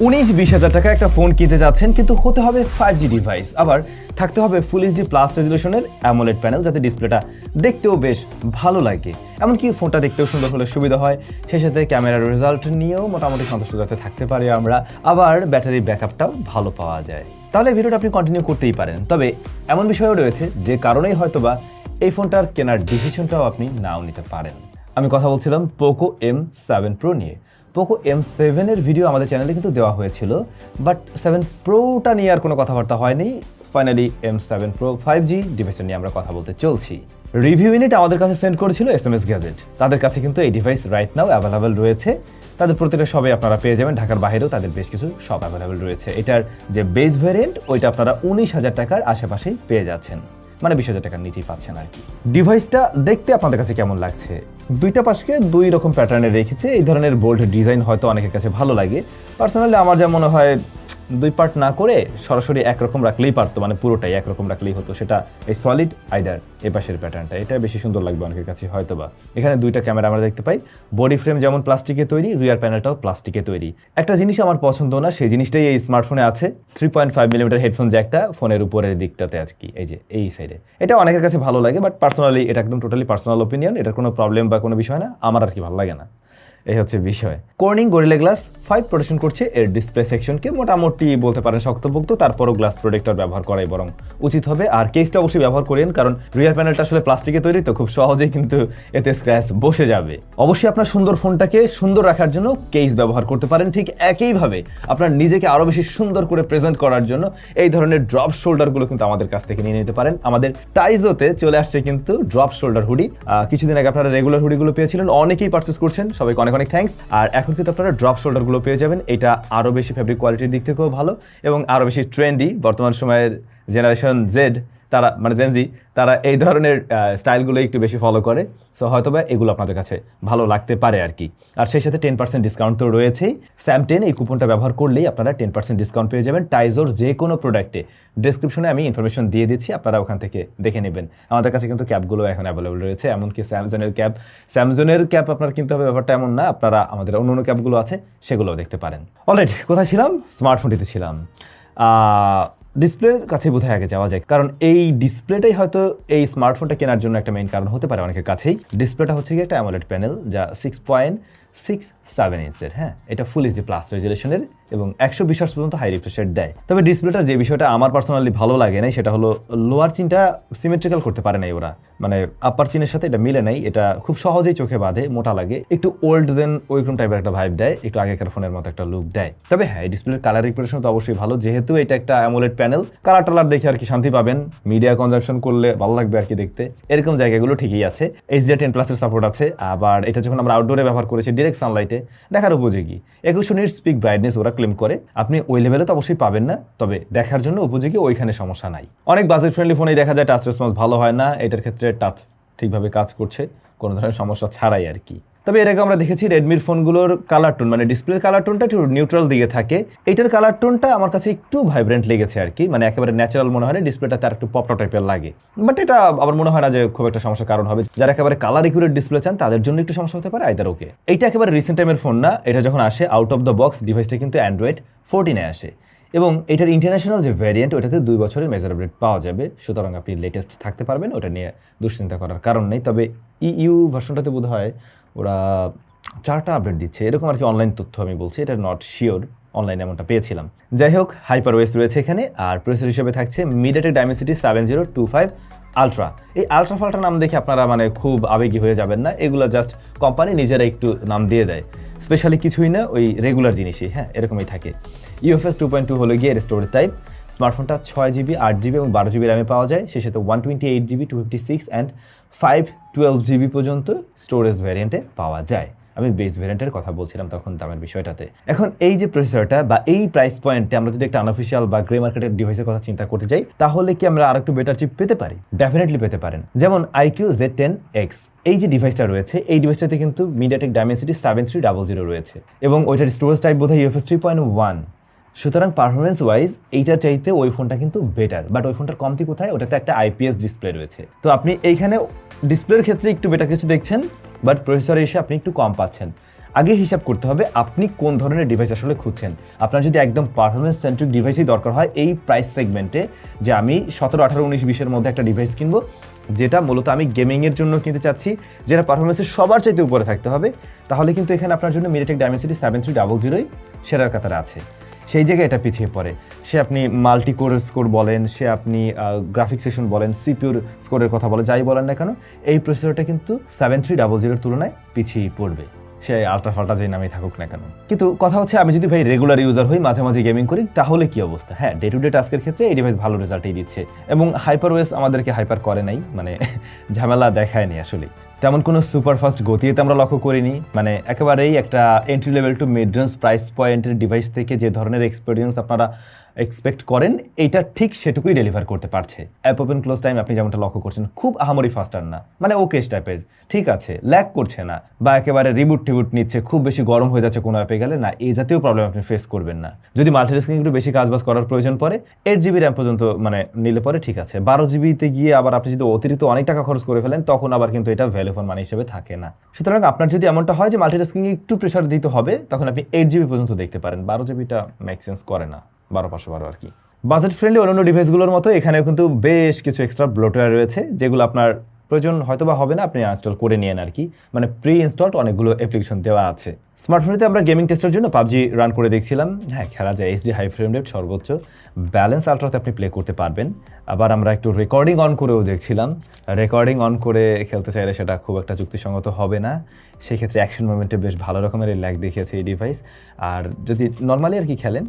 19-20 হাজার টাকা একটা ফোন কিনতে যাচ্ছেন, কিন্তু হতে হবে 5G ডিভাইস, আবার থাকতে হবে ফুল এইচডি প্লাস রেজলিউশনের অ্যামোলেড প্যানেল, যাতে ডিসপ্লেটা দেখতেও বেশ ভালো লাগে, এমনকি ফোনটা দেখতেও সুন্দর হলে সুবিধা হয়, সেই সাথে ক্যামেরার রেজাল্ট নিয়েও মোটামুটি সন্তুষ্ট যাতে থাকতে পারি আমরা, আবার ব্যাটারি ব্যাকআপটাও ভালো পাওয়া যায়। তাহলে ভিডিওটা আপনি কন্টিনিউ করতেই পারেন। তবে এমন বিষয়ও রয়েছে যে কারণেই হয়তোবা এই ফোনটার কেনার ডিসিশনটাও আপনি নাও নিতে পারেন। আমি কথা বলছিলাম পোকো M7 Pro নিয়ে। পোকো M7 এর ভিডিও আমাদের চ্যানেলে কিন্তু দেওয়া হয়েছিল, বাট 7 Proটা নিয়ে আর কোনো কথাবার্তা হয়নি। ফাইনালি M7 Pro 5G ডিভাইসটা নিয়ে আমরা কথা বলতে চলছি। রিভিউ ইউনিট আমাদের কাছে সেন্ড করেছিল SMS গ্যাজেট। তাদের কাছে কিন্তু এই ডিভাইস রাইট নাও অ্যাভেলেবেল রয়েছে। তাদের প্রতিটা সবই আপনারা পেয়ে যাবেন, ঢাকার বাইরেও তাদের বেশ কিছু সব অ্যাভেলেবেল রয়েছে। এটার যে বেস ভ্যারিয়েন্ট ওইটা আপনারা 19,000 টাকার আশেপাশেই পেয়ে যাচ্ছেন, মানে 20,000 টাকার নিচেই পাচ্ছেন আর কি। ডিভাইসটা দেখতে আপনাদের কাছে কেমন লাগছে? দুইটা পাশকে দুই রকম প্যাটার্নে রেখেছে। এই ধরনের বোল্ড ডিজাইন হয়তো অনেকের কাছে ভালো লাগে। পার্সোনালি আমার যা মনে হয়, দুই পার্ট না করে সরাসরি একরকম রাখলেই পারতো, মানে পুরোটাই একরকম রাখলেই হতো। সেটা এই সলিড আইদার এ পাশের প্যাটার্নটা, এটা বেশি সুন্দর লাগবে অনেকের কাছে হয়তোবা। এখানে দুইটা ক্যামেরা আমরা দেখতে পাই। বডি ফ্রেম যেমন প্লাস্টিকে তৈরি, রিয়ার প্যানেলটাও প্লাস্টিকে তৈরি। একটা জিনিস আমার পছন্দ না, সেই জিনিসটাই এই স্মার্টফোনে আছে। 3.5mm হেডফোন জ্যাকটা ফোনের উপরের দিকটাতে আর কি, এই যে এই সাইডে। এটা অনেকের কাছে ভালো লাগে, বাট পার্সোনালি এটা একদম টোটালি পার্সোনাল ওপিনিয়ন। এটার কোনো প্রবলেম বা কোনো বিষয় না, আমার আর কি ভালো লাগে না, এই হচ্ছে বিষয়। কর্নিং গরিলা গ্লাস 5 প্রোটেকশন করছে এর ডিসপ্লে সেকশনকে, মোটামুটি বলতে পারেন শক্তপোক্ত, তারপরও গ্লাস প্রোটেক্টর ব্যবহার করাই বরং উচিত হবে। আর কেসটা অবশ্যই ব্যবহার করেন, কারণ রিয়ার প্যানেলটা আসলে প্লাস্টিকে তৈরি, তো খুব সহজেই কিন্তু এতে স্ক্র্যাচ বসে যাবে। অবশ্যই আপনার সুন্দর ফোনটাকে সুন্দর রাখার জন্য কেস ব্যবহার করতে পারেন। ঠিক একইভাবে আপনার নিজেকে আরও বেশি সুন্দর করে প্রেজেন্ট করার জন্য এই ধরনের ড্রপ শোল্ডারগুলো কিন্তু আমাদের কাছ থেকে নিয়ে নিতে পারেন। আমাদের টাইজোতে চলে আসছে কিন্তু ড্রপ শোল্ডার হুডি। কিছুদিন আগে আপনারা রেগুলার হুডিগুলো পেয়েছিলেন, অনেকেই পারচেস করছেন, সবাইকে অনেক অনেক থ্যাঙ্কস। আর এখন কিন্তু আপনারা ড্রপ শোল্ডারগুলো পেয়ে যাবেন। এটা আরও বেশি ফ্যাব্রিক কোয়ালিটির দিক থেকেও ভালো এবং আরও বেশি ট্রেন্ডি। বর্তমান সময়ের জেনারেশন জেড, তারা মানে জেনজি, তারা এই ধরনের স্টাইলগুলো একটু বেশি ফলো করে। সো হয়তোবা এগুলো আপনাদের কাছে ভালো লাগতে পারে আর কি। আর সেই সাথে 10% ডিসকাউন্ট তো রয়েছেই। SAM10 এই কুপনটা ব্যবহার করলেই আপনারা 10% ডিসকাউন্ট পেয়ে যাবেন টাইজোর যে কোনো প্রোডাক্টে। ডেসক্রিপশনে আমি ইনফরমেশন দিয়ে দিচ্ছি, আপনারা ওখান থেকে দেখে নেবেন। আমাদের কাছে কিন্তু ক্যাপগুলো এখন অ্যাভেলেবল রয়েছে, এমনকি স্যামসংয়ের ক্যাপ আপনার কিনতে হবে ব্যাপারটা এমন না, আপনারা আমাদের অন্য অন্য ক্যাপগুলো আছে সেগুলোও দেখতে পারেন। অলরাইট, কোথায় ছিলাম? স্মার্টফোনটিতে ছিলাম। ডিসপ্লের কাছে বোধহয় আগে যাওয়া যায়, কারণ এই ডিসপ্লেটাই হয়তো এই স্মার্টফোনটা কেনার জন্য একটা মেইন কারণ হতে পারে অনেকের কাছেই। ডিসপ্লেটা হচ্ছে কি একটা অ্যামোলেড প্যানেল, যা 6.67 ইঞ্চের। হ্যাঁ, এটা ফুল এইচডি প্লাস রেজুলেশনের এবং 120 হার্টজ পর্যন্ত হাই রিফ্রেশ রেট দেয়। তবে ডিসপ্লেটার যে বিষয়টা আমার পার্সোনালি ভালো লাগে নাই, সেটা হলো লোয়ার চিনটা সিমেট্রিক্যাল করতে পারে নাই ওরা, মানে আপার চিনের সাথে এটা মিলে নাই। এটা খুব সহজেই চোখে বাঁধে, মোটা লাগে, একটু ওল্ড জেন ওইরকম টাইপের একটা ভাইব দেয়, একটু আগেকার ফোনের মতো একটা লুক দেয়। তবে হ্যাঁ, এই ডিসপ্লের কালার রিপ্রেজেন্টেশন তো অবশ্যই ভালো, যেহেতু এটা একটা অ্যামোলেড প্যানেল। কালার টালার দেখে আর কি শান্তি পাবেন, মিডিয়া কনজাম্পশন করলে ভালো লাগবে আর কি দেখতে, এরকম জায়গাগুলো ঠিকই আছে। HDR10+ এর সাপোর্ট আছে। আবার এটা যখন আমরা আউটডোরে ব্যবহার করেছি ডিরেক্ট সানলাইটে, দেখার উপযোগী। 2100 নিটস পিক ব্রাইটনেস ওরা ক্লেম করে। আপনি ওই লেভেলে তো অবশ্যই পাবেন না, তবে দেখার জন্য উপযোগী, ওইখানে সমস্যা নাই। অনেক বাজেট ফ্রেন্ডলি ফোনেই দেখা যায় টাচ রেসপন্স ভালো হয় না, এটার ক্ষেত্রে টাচ ঠিকভাবে কাজ করছে কোনো ধরনের সমস্যা ছাড়াই আর কি। তবে এর আগে আমরা দেখেছি রেডমির ফোনগুলোর কালার টোন, মানে ডিসপ্লের কালার টোনটা একটু নিউট্রাল দিকে থাকে। এটার কালার টোনটা আমার কাছে একটু ভাইব্রেন্ট লেগেছে আর কি, মানে একেবারে ন্যাচারাল মনে হয় না, ডিসপ্লেটা তার একটু পপটা টাইপের লাগে। বাট এটা আবার মনে হয় না যে খুব একটা সমস্যার কারণ হবে। যারা একেবারে কালার একুরেট ডিসপ্লে চান তাদের জন্য একটু সমস্যা হতে পারে, আইদার ওকে। এইটা একেবারে রিসেন্ট টাইমের ফোন না, এটা যখন আসে আউট অফ দ্য বক্স ডিভাইসটা কিন্তু Android 14-এ আসে এবং এটার ইন্টারন্যাশনাল যে ভ্যারিয়েন্ট ওটাতে 2 বছরের মেজার আপডেট পাওয়া যাবে, সুতরাং আপনি লেটেস্ট থাকতে পারবেন, ওটা নিয়ে দুশ্চিন্তা করার কারণ নেই। তবে EU ভার্সনটাতে বোধ হয় ওরা 4টা আপডেট দিচ্ছে, এরকম আর কি অনলাইন তথ্য আমি বলছি, এটা নট শিওর, অনলাইনে এমনটা পেয়েছিলাম। যাই হোক, হাইপার ওএস রয়েছে এখানে, আর প্রসেসর হিসেবে থাকছে MediaTek Dimensity 7025 আলট্রা। এই আলট্রা ফাল্ট্রা নাম দেখে আপনারা মানে খুব আবেগী হয়ে যাবেন না, এগুলো জাস্ট কোম্পানি নিজেরা একটু নাম দিয়ে দেয়, স্পেশালি কিছুই না, ওই রেগুলার জিনিসই, হ্যাঁ এরকমই থাকে। UFS 2.2 হলো গিয়ে এর স্টোরেজ টাইপ। স্মার্টফোনটা 6GB 8GB এবং 12GB র্যামে পাওয়া যায়, সেই সাথে 128GB 256 অ্যান্ড 512GB পর্যন্ত স্টোরেজ ভ্যারিয়েন্টে পাওয়া যায়। আমি বেস ভ্যারিয়েন্টের কথা বলছিলাম তখন দামের বিষয়টাতে। এখন এই যে প্রসেসরটা বা এই প্রাইস পয়েন্টে আমরা যদি একটা আনঅফিসিয়াল বা গ্রে মার্কেটের ডিভাইসের কথা চিন্তা করতে যাই, তাহলে কি আমরা আরেকটু বেটার চিপ পেতে পারি? ডেফিনেটলি পেতে পারেন। যেমন IQ Z10X, এই যে ডিভাইসটা রয়েছে, এই ডিভাইসটাতে কিন্তু MediaTek Dimensity 7300 রয়েছে এবং ওইটার স্টোরেজ টাইপ বোধহয় UFS 3.1। সুতরাং পারফরমেন্স ওয়াইজ এইটার চাইতে ওই ফোনটা কিন্তু বেটার, বাট ওই ফোনটার কমতি কোথায়? ওটাতে একটা IPS ডিসপ্লে রয়েছে। তো আপনি এইখানে ডিসপ্লের ক্ষেত্রে একটু বেটার কিছু দেখছেন, বাট প্রসেসরে এসে আপনি একটু কম পাচ্ছেন। আগে হিসাব করতে হবে আপনি কোন ধরনের ডিভাইস আসলে খুঁজছেন। আপনার যদি একদম পারফরমেন্স সেন্ট্রিক ডিভাইসই দরকার হয় এই প্রাইস সেগমেন্টে, যে আমি 17, 18, 19, 20-এর মধ্যে একটা ডিভাইস কিনবো যেটা মূলত আমি গেমিংয়ের জন্য কিনতে চাচ্ছি, যেটা পারফরমেন্সের সবার চাইতে উপরে থাকতে হবে, তাহলে কিন্তু এখানে আপনার জন্য MediaTek Dimensity 7300 সেরার কাতারে আছে। সেই জায়গায় এটা পিছিয়ে পড়ে। সে আপনি মাল্টি কোর স্কোর বলেন, সে আপনি গ্রাফিক সেশন বলেন, সিপিউর স্কোরের কথা বলেন, যাই বলেন না কেন, এই প্রসেসরটা কিন্তু 7300-এর তুলনায় পিছিয়ে পড়বে, সে আলট্রা ফাল্টা যেই নামেই থাকুক না কেন। কিন্তু কথা হচ্ছে আমি যদি ভাই রেগুলার ইউজার হই, মাঝে মাঝে গেমিং করি, তাহলে কি অবস্থা? হ্যাঁ, ডে টু ডে টাস্কের ক্ষেত্রে এই ডিভাইস ভালো রেজাল্টই দিচ্ছে এবং হাইপারওয়েস আমাদেরকে হাইপার করে নাই, মানে ঝামেলা দেখায়নি আসলে। তেমন কোনো সুপারফাস্ট গতিতে আমরা লক্ষ্য করিনি, মানে একেবারেই একটা entry level to mid range price পয়েন্টের ডিভাইস থেকে যে ধরনের এক্সপিরিয়েন্স আপনারা এক্সপেক্ট করেন এইটা ঠিক সেটুকুই ডেলিভার করতে পারছে। অ্যাপ ওপেন ক্লোজ টাইম আপনি যেমনটা লক্ষ্য করছেন খুব আহামরি ফাস্টার না, মানে ওকেশ টাইপের, ঠিক আছে, ল্যাগ করছে না বা একেবারে রিবুট টিবুট নিচ্ছে, খুব বেশি গরম হয়ে যাচ্ছে কোনো অ্যাপে গেলে, না এই জাতীয় প্রবলেম আপনি ফেস করবেন না। যদি মাল্টিটাস্কিং একটু বেশি কাজবাজ করার প্রয়োজন পড়ে 8GB র্যাম পর্যন্ত মানে নিলে পরে ঠিক আছে, 12GB-তে গিয়ে আবার আপনি যদি অতিরিক্ত অনেক টাকা খরচ করে ফেলেন তখন আবার কিন্তু এটা ভ্যালু ফর মানি হিসেবে থাকে না। সুতরাং আপনার যদি এমনটা হয় যে মাল্টিটাস্কিং একটু প্রেশার দিতে হবে, তখন আপনি 8GB পর্যন্ত দেখতে পারেন, 12GB-টা মেক সেন্স করে না, 12,512 আর কি। বাজেট ফ্রেন্ডলি অন্যান্য ডিভাইসগুলোর মতো এখানেও কিন্তু বেশ কিছু এক্সট্রা ব্লোটওয়্যার রয়েছে, যেগুলো আপনার প্রয়োজন হয়তো বা হবে না, আপনি ইনস্টল করে নিয়েন আর কি, মানে প্রি ইনস্টলড অনেকগুলো অ্যাপ্লিকেশন দেওয়া আছে। স্মার্টফোনেতে আমরা গেমিং টেস্টের জন্য পাবজি রান করে দেখছিলাম, হ্যাঁ খেলা যায়, এইচডি হাই ফ্রেম রেট সর্বোচ্চ, ব্যালেন্স আলট্রাতে আপনি প্লে করতে পারবেন। আবার আমরা একটু রেকর্ডিং অন করেও দেখছিলাম, রেকর্ডিং অন করে খেলতে চাইলে সেটা খুব একটা যুক্তিসঙ্গত হবে না, সেই ক্ষেত্রে অ্যাকশন মুভমেন্টে বেশ ভালো রকমের ল্যাগ দেখিয়েছে এই ডিভাইস। আর যদি নর্মালি আর কি খেলেন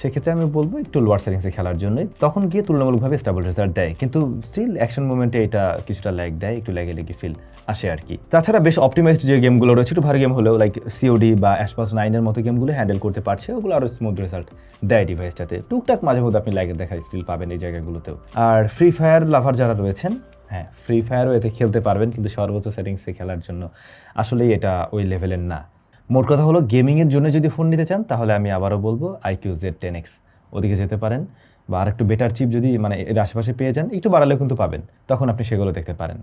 সেক্ষেত্রে আমি বলবো একটু লোয়ার সেটিংসে খেলার জন্য, তখন গিয়ে তুলনামূলকভাবে স্টেবল রেজাল্ট দেয়, কিন্তু স্টিল অ্যাকশন মুভমেন্টে এটা কিছুটা ল্যাগ দেয়, একটু ল্যাগে ফিল আসে আর কি। তাছাড়া বেশ অপটিমাইজড যে গেমগুলো রয়েছে, একটু ভারী গেম হলেও লাইক সিওডি বা অ্যাশপাস 9-এর মতো গেমগুলো হ্যান্ডেল করতে পারছে, ওগুলো আরও স্মুথ রেজাল্ট দেয় ডিভাইসটাতে। টুকটাক মাঝে মধ্যে আপনি ল্যাগের দেখা স্টিল পাবেন এই জায়গাগুলোতেও। আর ফ্রি ফায়ার লাভার যারা রয়েছেন, হ্যাঁ ফ্রি ফায়ারও এতে খেলতে পারবেন, কিন্তু সর্বোচ্চ সেটিংসে খেলার জন্য আসলেই এটা ওই লেভেলের না। মোট কথা হলো গেমিংয়ের জন্য যদি ফোন নিতে চান তাহলে আমি আবারও বলবো IQ Z10X, ওদিকে যেতে পারেন, বা আর একটু বেটার চিপ যদি মানে এর আশেপাশে পেয়ে যান, একটু বাড়ালেও কিন্তু পাবেন, তখন আপনি সেগুলো দেখতে পারেন।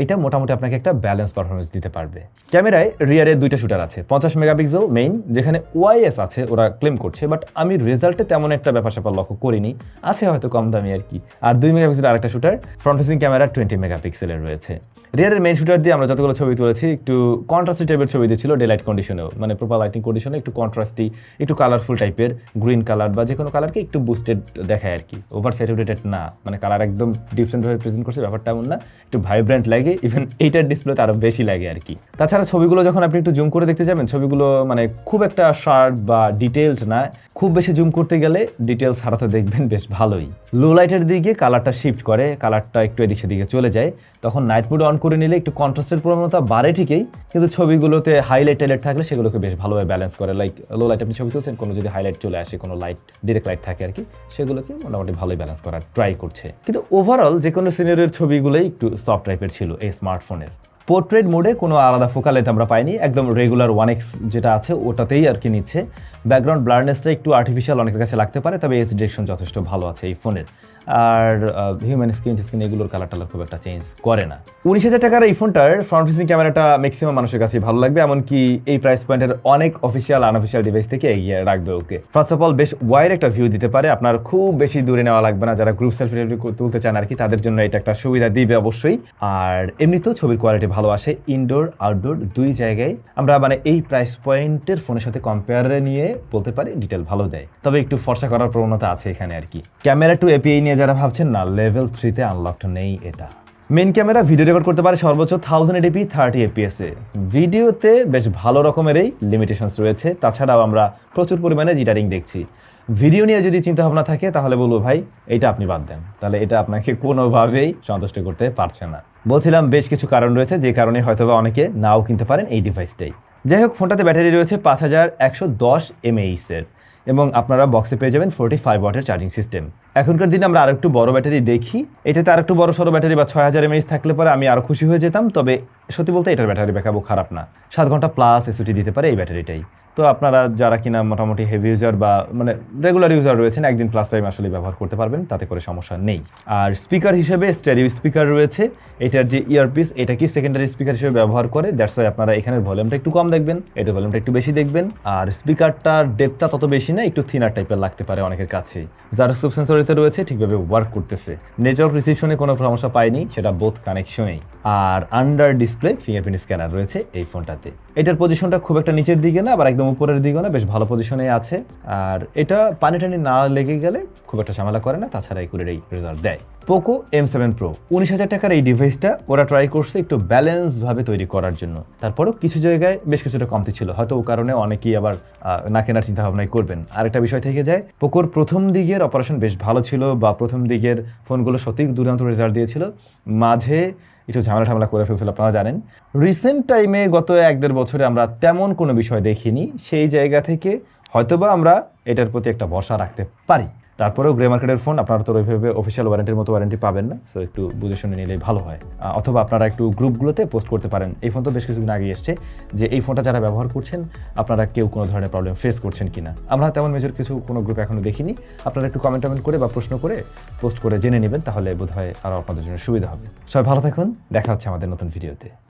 এটা মোটামুটি আপনাকে একটা ব্যালেন্স পারফরমেন্স দিতে পারবে। ক্যামেরায় রিয়ারে 2টা শুটার আছে, 50 মেগাপিক্সেল মেইন, যেখানে OIS আছে ওরা ক্লেম করছে, বাট আমি রেজাল্টে তেমন একটা ব্যাপার স্যাপার লক্ষ্য করিনি, আছে হয়তো কম দামি আর কি। আর 2 মেগাপিক্সেল আরেকটা শুটার, ফ্রন্ট ফেসিং ক্যামেরা 20 মেগাপিক্সেলের রয়েছে। রিয়ারের মেইন শুটার দিয়ে আমরা যতগুলো ছবি তুলেছি একটু কন্ট্রাস্টি টাইপের ছবি দিয়েছিল, ডে লাইট কন্ডিশনেও, মানে প্রপার লাইটিং কন্ডিশনে একটু কন্ট্রাস্টি, একটু কালারফুল টাইপের, গ্রিন কালার বা যে কোনো কালারকে একটু বুস্টেড দেখায় আর কি, ওভার স্যাচুরেটেড না, মানে কালার একদম ডিফারেন্টভাবে প্রেজেন্ট করছে ব্যাপারটা এমন না, একটু ভাইব্রেন্ট লাগে, ইভেন এইটার ডিসপ্লেতে আরও বেশি লাগে আর কি। তাছাড়া ছবিগুলো যখন আপনি একটু জুম করে দেখতে যাবেন, ছবিগুলো মানে খুব একটা শার্প বা ডিটেলড না, খুব বেশি জুম করতে গেলে ডিটেলস হারাতে দেখবেন বেশ ভালোই। লো লাইটের দিকে কালারটা শিফট করে, কালারটা একটু এদিক সেদিকে চলে যায়, তখন নাইট মোড অন করে নিলে একটু কন্ট্রাস্টের প্রবণতা বাড়ে ঠিকই, কিন্তু ছবিগুলোতে হাইলাইট টাইলাইট থাকলে সেগুলোকে বেশ ভালোভাবে ব্যালেন্স করে। লাইক লো লাইট আপনি ছবি তুলছেন, কোনো যদি হাইলাইট চলে আসে, কোনো লাইট ডিরেক্ট লাইট থাকে আর কি, সেগুলোকে মোটামুটি ভালোই ব্যালেন্স করার ট্রাই করছে। কিন্তু ওভারঅল যে কোনো সিনিয়রের ছবিগুলোই একটু সফট টাইপের ছিল এই স্মার্টফোনের। পোর্ট্রেট মোডে কোনো আলাদা ফোকাল লেন্থ আমরা পাইনি, একদম রেগুলার 1x যেটা আছে ওটাতেই আর কি নিচ্ছে। ব্যাকগ্রাউন্ড ব্লারনেসটা একটু আর্টিফিশিয়াল অনেকের কাছে লাগতে পারে, তবে এজ ডিরেকশন যথেষ্ট ভালো আছে এই ফোনের। আর হিউম্যান স্কিন এগুলোর কালার টালার খুব একটা চেঞ্জ করে না। 19,000 টাকার এই ফোনটার ফ্রন্ট ফেসিং ক্যামেরাটা ম্যাক্সিমাম মানুষের কাছে ভালো লাগবে, এমনকি এই প্রাইস পয়েন্টের অনেক অফিসিয়াল আনঅফিসিয়াল ডিভাইস থেকে এগিয়ে রাখবে ওকে। ফার্স্ট অফ অল বেশ ওয়াইড একটা ভিউ দিতে পারে, আপনার খুব বেশি দূরে নেওয়া লাগবে না, যারা গ্রুপ সেলফি তুলতে চান আর কি, তাদের জন্য এটা একটা সুবিধা দিবে অবশ্যই। আর এমনিতেও ছবির কোয়ালিটি ভালো আসে, ইনডোর আউটডোর দুই জায়গায় আমরা মানে এই প্রাইস পয়েন্টের ফোনের সাথে কম্পেয়ারে নিয়ে বলতে পারি ডিটেল ভালো দেয়, তবে একটু ফর্সা করার প্রবণতা আছে এখানে আর কি। ক্যামেরা 2 API নিয়ে যারা ভাবছেন না, লেভেল 3-তে আনলকড নেই এটা। মেইন ক্যামেরা ভিডিও রেকর্ড করতে পারে সর্বোচ্চ 1080p 30 fps এ, ভিডিওতে বেশ ভালো রকমেরই লিমিটেশনস রয়েছে। তাছাড়াও আমরা প্রচুর পরিমাণে জিটারিং দেখছি। ভিডিও নিয়ে যদি চিন্তা ভাবনা থাকে তাহলে বলবো ভাই এটা আপনি বাদ দেন, তাহলে এটা আপনাকে কোনোভাবেই সন্তুষ্ট করতে পারছে না। বলছিলাম বেশ কিছু কারণ রয়েছে যে কারণে হয়তোবা অনেকে নাও কিনতে পারেন এই ডিভাইসটাই। যাই হোক, ফোনটাতে ব্যাটারি রয়েছে 5110 mAh এর, এবং আপনারা বক্সে পেয়ে যাবেন 45 ওয়াটের চার্জিং সিস্টেম। এখনকার দিনে আমরা আরেকটু বড় ব্যাটারি দেখি, এটাতে আরেকটু বড় সড়ো ব্যাটারি বা 6000 mAh থাকলে পরে আমি আরও খুশি হয়ে যেতাম, তবে সত্যি বলতে এটার ব্যাটারি ব্যাকআপও খারাপ না, 7 ঘন্টা প্লাস এসওটি দিতে পারে এই ব্যাটারিটাই। তো আপনারা যারা কিনা মোটামুটি হেভি ইউজার বা মানে রেগুলার ইউজার রয়েছেন একদিন প্লাস টাইম আসলে ব্যবহার করতে পারবেন, তাতে করে সমস্যা নেই। আর স্পিকার হিসেবে স্টেরিও স্পিকার রয়েছে, এটার যে ইয়ারপিস এটা কি সেকেন্ডারি স্পিকার হিসেবে ব্যবহার করে, দ্যাটস ওয়াই আপনারা এখানের ভলিউমটা একটু কম দেখবেন, এটার ভলিউমটা একটু বেশি দেখবেন। আর স্পিকারটার ডেপটা তত বেশি না, একটু থিনার টাইপের লাগতে পারে অনেকের কাছেই। জাইরোস্কোপ সেন্সর এতে রয়েছে, ঠিকভাবে ওয়ার্ক করতেছে, নেটওয়ার্ক রিসিপশনে কোনো সমস্যা পাইনি, সেটা বোথ কানেকশনেই। আর আন্ডার ডিসপ্লে ফিঙ্গারপ্রিন্ট স্ক্যানার রয়েছে এই ফোনটাতে। এটার পজিশনটা খুব একটা নিচের দিকে না, আবার একদম উপরের দিকেও না, বেশ ভালো পজিশনে আছে। আর এটা পানি টানি না লেগে গেলে খুব একটা ঝামেলা করে না, তাছাড়া এই কুড়ির এই রেজাল্ট দেয়। পোকো M7 Pro 19,000 টাকার এই ডিভাইসটা ওরা ট্রাই করছে একটু ব্যালেন্সডভাবে তৈরি করার জন্য, তারপরেও কিছু জায়গায় বেশ কিছুটা কমতি ছিল, হয়তো ও কারণে অনেকেই আবার না কেনার চিন্তা ভাবনাই করবেন। আরেকটা বিষয় থেকে যায়, পোকোর প্রথম দিকের অপারেশন বেশ ভালো ছিল, বা প্রথম দিকের ফোনগুলো সত্যিই দুর্দান্ত রেজাল্ট দিয়েছিল, মাঝে একটু ঝামেলা করে ফেলছিল আপনারা জানেন। রিসেন্ট টাইমে গত 1-1.5 বছরে আমরা তেমন কোনো বিষয় দেখিনি, সেই জায়গা থেকে হয়তোবা আমরা এটার প্রতি একটা ভরসা রাখতে পারি। তারপরেও গ্রে মার্কেটের ফোন আপনারা তো ওইভাবে অফিসিয়াল ওয়ারেন্টির মতো ওয়ারেন্টি পাবেন না, সো একটু বুঝে শুনে নিলেই ভালো হয়। অথবা আপনারা একটু গ্রুপগুলোতে পোস্ট করতে পারেন, এই ফোন তো বেশ কিছুদিন আগে এসছে, যে এই ফোনটা যারা ব্যবহার করছেন আপনারা কেউ কোনো ধরনের প্রবলেম ফেস করছেন কিনা। আমরা তেমন মেজর কিছু কোনো গ্রুপ এখনো দেখিনি, আপনারা একটু কমেন্ট করে বা প্রশ্ন করে পোস্ট করে জেনে নেবেন, তাহলে বোধহয় আরও আপনাদের জন্য সুবিধা হবে। সবাই ভালো থাকুন, দেখা হচ্ছে আমাদের নতুন ভিডিওতে।